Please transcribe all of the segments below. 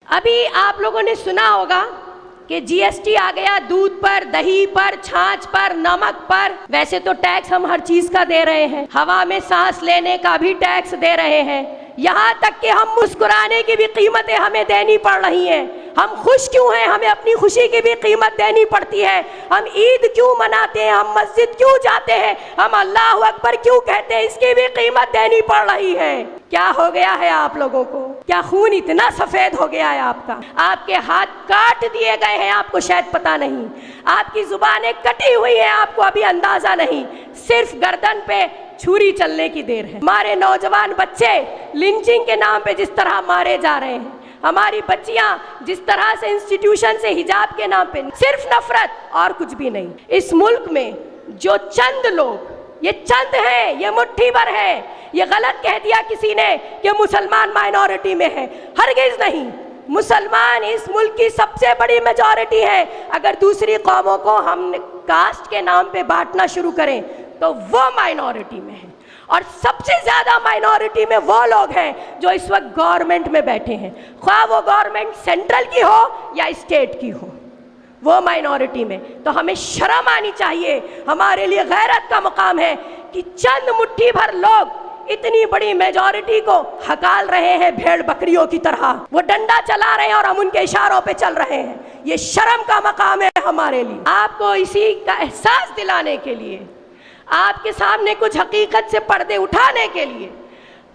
अभी आप लोगों ने सुना होगा कि जीएसटी आ गया दूध पर, दही पर, छाछ पर, नमक पर। वैसे तो टैक्स हम हर चीज का दे रहे हैं, हवा में सांस लेने का भी टैक्स दे रहे हैं, यहाँ तक कि हम मुस्कुराने की भी कीमतें हमें देनी पड़ रही हैं। हम खुश क्यों हैं, हमें अपनी खुशी की भी कीमत देनी पड़ती है। हम ईद क्यों मनाते हैं, हम मस्जिद क्यों जाते हैं, हम अल्लाह अकबर क्यों कहते हैं, इसकी भी कीमत देनी पड़ रही है। क्या हो गया है आप लोगों को? क्या खून इतना सफेद हो गया है आपका? आपके हाथ काट दिए गए हैं, आपको शायद पता नहीं। आपकी जुबानें कटी हुई हैं, आपको अभी अंदाजा नहीं। सिर्फ गर्दन पे छुरी चलने की देर है। हमारे नौजवान बच्चे लिंचिंग के नाम पे जिस तरह मारे जा रहे हैं, हमारी बच्चियां जिस तरह से इंस्टीट्यूशन से हिजाब के नाम पे, सिर्फ नफरत और कुछ भी नहीं। इस मुल्क में जो चंद लोग, ये चंद हैं, ये मुट्ठी भर है। ये गलत कह दिया किसी ने कि मुसलमान माइनॉरिटी में है, हरगिज नहीं। मुसलमान इस मुल्क की सबसे बड़ी मेजॉरिटी है। अगर दूसरी कौमों को हम कास्ट के नाम पे बांटना शुरू करें तो वो माइनॉरिटी में है, और सबसे ज्यादा माइनॉरिटी में वो लोग हैं जो इस वक्त गवर्नमेंट में बैठे हैं, ख्वाह वो गवर्नमेंट सेंट्रल की हो या स्टेट की हो, वो माइनॉरिटी में। तो हमें शर्म आनी चाहिए। हमारे लिए गैरत का मुकाम है कि चंद मुट्ठी भर लोग इतनी बड़ी मेजॉरिटी को हकाल रहे हैं भेड़ बकरियों की तरह। वो डंडा चला रहे हैं और हम उनके इशारों पे चल रहे हैं। ये शर्म का मकाम है हमारे लिए। आपको इसी का एहसास दिलाने के लिए, आपके सामने कुछ हकीकत से पर्दे उठाने के लिए,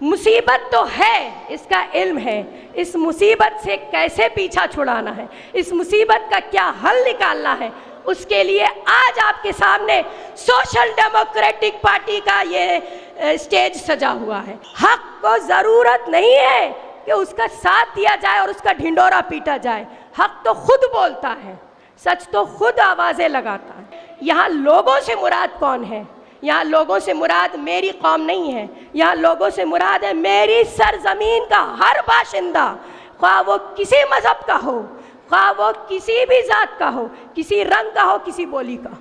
मुसीबत तो है, इसका इल्म है। इस मुसीबत से कैसे पीछा छुड़ाना है, इस मुसीबत का क्या हल निकालना है, उसके लिए आज आपके सामने सोशल डेमोक्रेटिक पार्टी का ये स्टेज सजा हुआ है। हक को ज़रूरत नहीं है कि उसका साथ दिया जाए और उसका ढिंडोरा पीटा जाए। हक तो खुद बोलता है, सच तो खुद आवाज़ें लगाता है। यहाँ लोगों से मुराद कौन है? यहाँ लोगों से मुराद मेरी कौम नहीं है, यहाँ लोगों से मुराद है मेरी सरजमीन का हर बाशिंदा, ख्वाह वो किसी मज़हब का हो, ख्वाह वो किसी भी ज़ात का हो, किसी रंग का हो, किसी बोली का।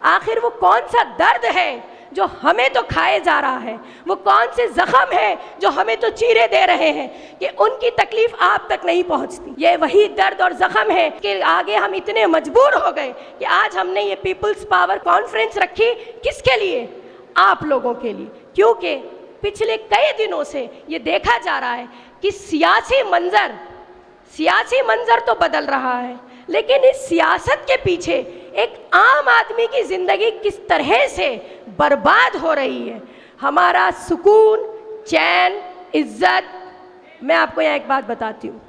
आखिर वो कौन सा दर्द है जो हमें तो खाए जा रहा है? वो कौन से ज़ख्म है जो हमें तो चीरे दे रहे हैं कि उनकी तकलीफ़ आप तक नहीं पहुंचती? ये वही दर्द और ज़ख्म है कि आगे हम इतने मजबूर हो गए कि आज हमने ये पीपल्स पावर कॉन्फ्रेंस रखी। किसके लिए? आप लोगों के लिए। क्योंकि पिछले कई दिनों से ये देखा जा रहा है कि सियासी मंजर तो बदल रहा है, लेकिन इस सियासत के पीछे एक आम आदमी की ज़िंदगी किस तरह से बर्बाद हो रही है। हमारा सुकून, चैन, इज्जत। मैं आपको यहाँ एक बात बताती हूँ।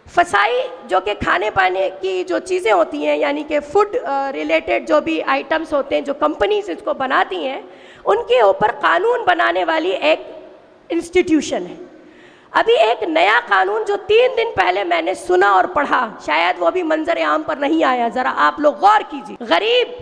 फसाई जो कि खाने पाने की जो चीज़ें होती हैं, यानी कि फूड रिलेटेड जो भी आइटम्स होते हैं, जो कंपनीज इसको बनाती हैं, उनके ऊपर कानून बनाने वाली एक इंस्टीट्यूशन है। अभी एक नया कानून जो 3 दिन पहले मैंने सुना और पढ़ा, शायद वो भी मंजर आम पर नहीं आया, ज़रा आप लोग गौर कीजिए। गरीब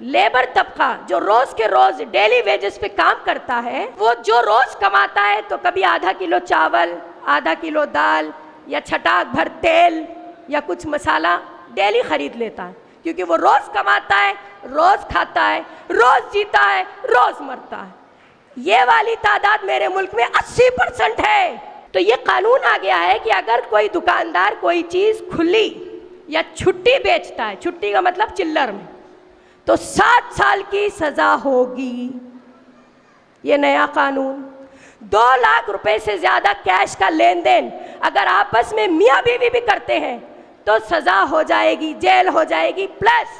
लेबर तबका जो रोज़ के रोज़ डेली वेजेस पे काम करता है, वो जो रोज़ कमाता है तो कभी आधा किलो चावल, आधा किलो दाल या छटाक भर तेल या कुछ मसाला डेली ख़रीद लेता है, क्योंकि वो रोज़ कमाता है, रोज़ खाता है, रोज़ जीता है, रोज़ मरता है। ये वाली तादाद मेरे मुल्क में 80% है। तो ये कानून आ गया है कि अगर कोई दुकानदार कोई चीज़ खुली या छुट्टी बेचता है, छुट्टी का मतलब चिल्लर में, तो 7 साल की सज़ा होगी। ये नया कानून। 2 लाख रुपए से ज़्यादा कैश का लेन देन अगर आपस में मियाँ बीवी भी करते हैं तो सज़ा हो जाएगी, जेल हो जाएगी, प्लस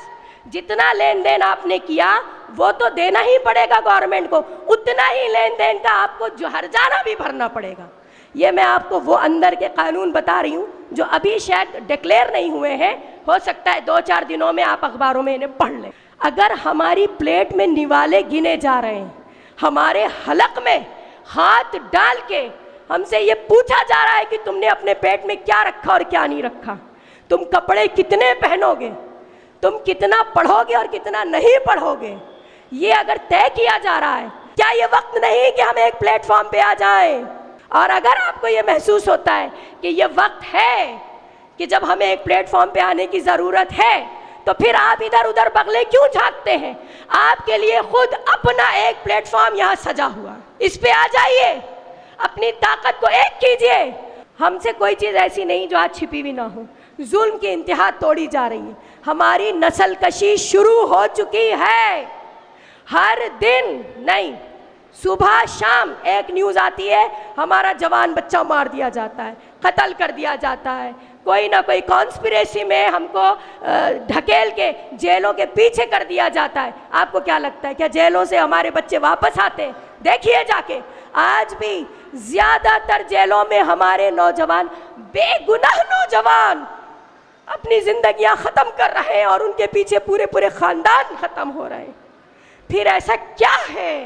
जितना लेन देन आपने किया वो तो देना ही पड़ेगा गवर्नमेंट को, उतना ही लेन देन का आपको जो हर्जाना भी भरना पड़ेगा। ये मैं आपको वो अंदर के कानून बता रही हूँ जो अभी शायद डिक्लेयर नहीं हुए हैं। हो सकता है 2-4 दिनों में आप अखबारों में इन्हें पढ़ लें। अगर हमारी प्लेट में निवाले गिने जा रहे हैं, हमारे हलक में हाथ डाल के हमसे ये पूछा जा रहा है कि तुमने अपने पेट में क्या रखा और क्या नहीं रखा, तुम कपड़े कितने पहनोगे, तुम कितना पढ़ोगे और कितना नहीं पढ़ोगे, ये अगर तय किया जा रहा है, क्या ये वक्त नहीं कि हम एक प्लेटफॉर्म पे आ जाएं? और अगर आपको ये महसूस होता है कि ये वक्त है कि जब हमें एक प्लेटफॉर्म पे आने की ज़रूरत है, तो फिर आप इधर उधर बगले क्यों झांकते हैं? आपके लिए खुद अपना एक प्लेटफॉर्म यहाँ सजा हुआ, इस पे आ जाइए, अपनी ताकत को एक कीजिए हमसे कोई चीज़ ऐसी नहीं जो आज छिपी हुई ना हो। जुल्म की इंतहा तोड़ी जा रही है, हमारी नस्ल कशी शुरू हो चुकी है। हर दिन नहीं, सुबह शाम एक न्यूज़ आती है, हमारा जवान बच्चा मार दिया जाता है, कत्ल कर दिया जाता है, कोई ना कोई कॉन्स्पिरेसी में हमको ढकेल के जेलों के पीछे कर दिया जाता है। आपको क्या लगता है, क्या जेलों से हमारे बच्चे वापस आते? देखिए जाके, आज भी ज़्यादातर जेलों में हमारे नौजवान, बेगुनाह नौजवान अपनी जिंदगियां ख़त्म कर रहे हैं और उनके पीछे पूरे पूरे ख़ानदान ख़त्म हो रहे हैं। फिर ऐसा क्या है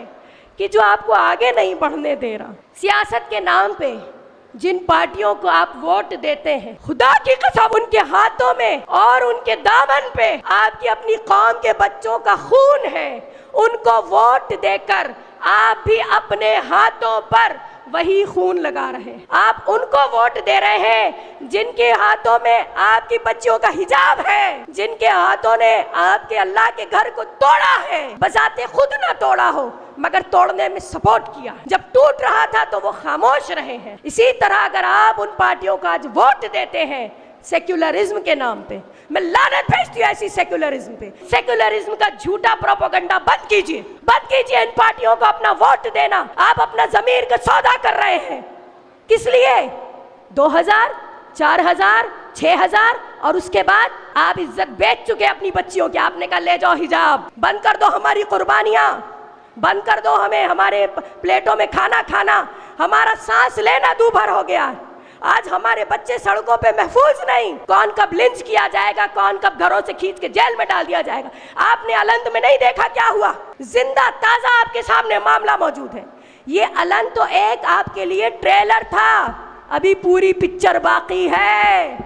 कि जो आपको आगे नहीं बढ़ने दे रहा? सियासत के नाम पे जिन पार्टियों को आप वोट देते हैं, खुदा की कसम उनके हाथों में और उनके दामन पे आपकी अपनी कौम के बच्चों का खून है। उनको वोट देकर आप भी अपने हाथों पर वही खून लगा रहे हैं। आप उनको वोट दे रहे हैं जिनके हाथों में आपकी बच्चियों का हिजाब है, जिनके हाथों ने आपके अल्लाह के घर को तोड़ा है, बजाते खुद ना तोड़ा हो मगर तोड़ने में सपोर्ट किया। जब टूट रहा था तो वो खामोश रहे हैं। इसी तरह अगर आप उन पार्टियों को आज वोट देते हैं सेक्युलरिज्म के नाम पे, मैं लानत भेजती हूँ ऐसी सेक्युलरिज्म पे। सेक्युलरिज्म का झूठा प्रोपेगेंडा बंद कीजिए, बंद कीजिए इन पार्टियों को अपना वोट देना। आप अपना जमीर का सौदा कर रहे हैं। किस लिए? 2000, 4000, 6000 और उसके बाद आप इज्जत बेच चुके अपनी बच्चियों की। आपने कहा ले जाओ हिजाब, बंद कर दो हमारी कुर्बानियां, बंद कर दो हमें हमारे प्लेटों में खाना खाना, हमारा सांस लेना दूभर हो गया। आज हमारे बच्चे सड़कों पे महफूज नहीं। कौन कब लिंच किया जाएगा, कौन कब घरों से खींच के जेल में डाल दिया जाएगा। आपने अलंद में नहीं देखा क्या हुआ? जिंदा ताजा आपके सामने मामला मौजूद है। ये अलंद तो एक आपके लिए ट्रेलर था, अभी पूरी पिक्चर बाकी है।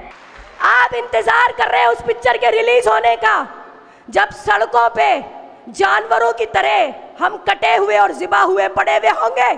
आप इंतजार कर रहे हैं उस पिक्चर के रिलीज होने का, जब सड़कों पे जानवरों की तरह हम कटे हुए और ज़िबा हुए पड़े हुए होंगे।